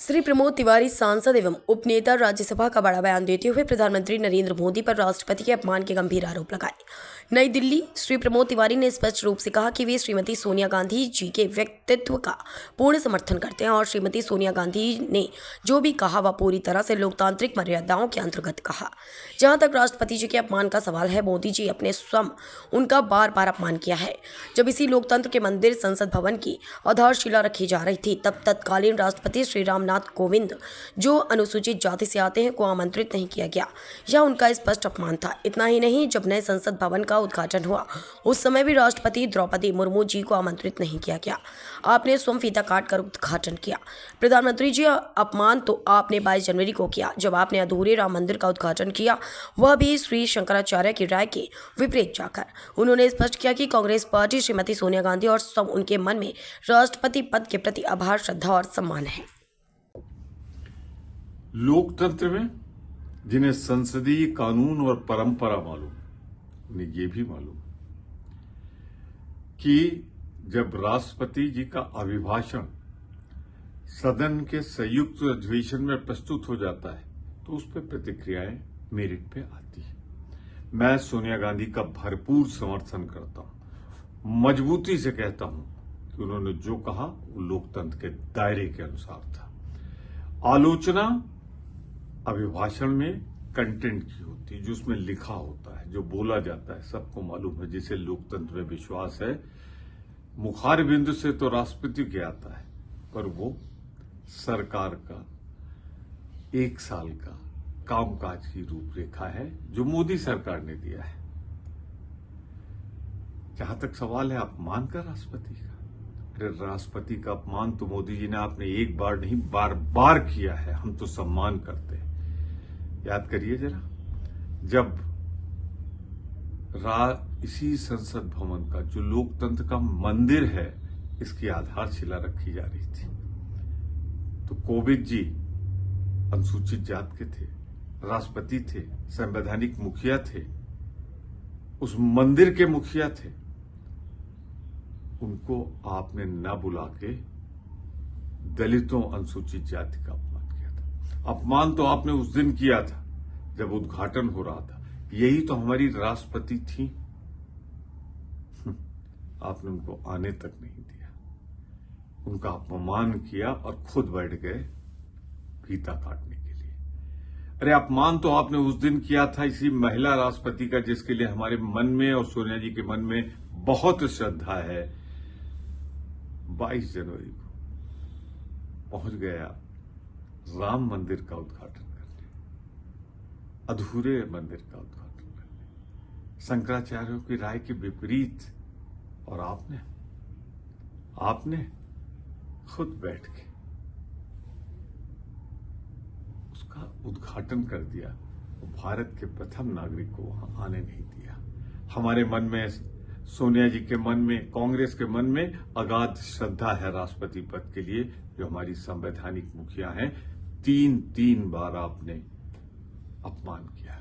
श्री प्रमोद तिवारी सांसद एवं उपनेता राज्यसभा का बड़ा बयान देते हुए प्रधानमंत्री नरेंद्र मोदी पर राष्ट्रपति के अपमान के गंभीर आरोप लगाए। नई दिल्ली, श्री प्रमोद तिवारी ने स्पष्ट रूप से कहा कि वे श्रीमती सोनिया गांधी जी के व्यक्तित्व का पूर्ण समर्थन करते हैं और श्रीमती सोनिया गांधी ने जो भी कहा वह पूरी तरह से लोकतांत्रिक मर्यादाओं के अंतर्गत कहा। जहां तक राष्ट्रपति जी के अपमान का सवाल है, मोदी जी अपने स्वयं उनका बार बार अपमान किया है। जब इसी लोकतंत्र के मंदिर संसद भवन की आधारशिला रखी जा रही थी, तब तत्कालीन राष्ट्रपति श्री रामनाथ कोविंद, जो अनुसूचित जाति से आते हैं, को आमंत्रित नहीं किया गया। यह उनका स्पष्ट अपमान था। इतना ही नहीं, जब नए संसद भवन का उद्घाटन हुआ, उस समय भी राष्ट्रपति द्रौपदी मुर्मू जी को आमंत्रित नहीं किया गया। आपने स्वयं फीता काट कर उद्घाटन किया। प्रधानमंत्री जी, अपमान तो आपने 22 जनवरी को किया, जब आपने अधूरे राम मंदिर का उद्घाटन किया, वह भी श्री शंकराचार्य की राय के विपरीत जाकर। उन्होंने स्पष्ट किया कि कांग्रेस पार्टी, श्रीमती सोनिया गांधी और सब उनके मन में राष्ट्रपति पद के प्रति आभार, श्रद्धा और सम्मान है। लोकतंत्र में जिन्हें संसदीय कानून और परंपरा मालूम, उन्हें ये भी मालूम कि जब राष्ट्रपति जी का अभिभाषण सदन के संयुक्त अधिवेशन में प्रस्तुत हो जाता है, तो उस पर प्रतिक्रियाएं मेरिट पे आती है। मैं सोनिया गांधी का भरपूर समर्थन करता हूं, मजबूती से कहता हूं कि उन्होंने जो कहा वो लोकतंत्र के दायरे के अनुसार था। आलोचना अभिभाषण में कंटेंट की होती है, जो उसमें लिखा होता है, जो बोला जाता है, सबको मालूम है। जिसे लोकतंत्र में विश्वास है, मुखार बिंदु से तो राष्ट्रपति के आता है, पर वो सरकार का 1 साल का कामकाज की रूपरेखा है जो मोदी सरकार ने दिया है। जहां तक सवाल है अपमान का राष्ट्रपति का, अरे राष्ट्रपति का अपमान तो मोदी जी ने आपने एक बार नहीं बार बार किया है। हम तो सम्मान करते हैं। याद करिए जरा, जब इसी संसद भवन का, जो लोकतंत्र का मंदिर है, इसकी आधारशिला रखी जा रही थी, तो कोविंद जी अनुसूचित जात के थे, राष्ट्रपति थे, संवैधानिक मुखिया थे, उस मंदिर के मुखिया थे। उनको आपने न बुला के दलितों, अनुसूचित जाति का अपमान किया था। अपमान तो आपने उस दिन किया था जब उद्घाटन हो रहा था। यही तो हमारी राष्ट्रपति थी। आपने उनको आने तक नहीं दिया, उनका अपमान किया और खुद बैठ गए फीता काटने के लिए। अरे अपमान तो आपने उस दिन किया था इसी महिला राष्ट्रपति का, जिसके लिए हमारे मन में और सोनिया जी के मन में बहुत श्रद्धा है। 22 जनवरी को पहुंच गया राम मंदिर का उद्घाटन करने, अधूरे मंदिर का उद्घाटन करने, शंकराचार्यों की राय के विपरीत, और आपने खुद बैठ के उसका उद्घाटन कर दिया। भारत के प्रथम नागरिक को वहां आने नहीं दिया। हमारे मन में, सोनिया जी के मन में, कांग्रेस के मन में अगाध श्रद्धा है राष्ट्रपति पद के लिए, जो हमारी संवैधानिक मुखिया हैं। 3 बार आपने अपमान किया।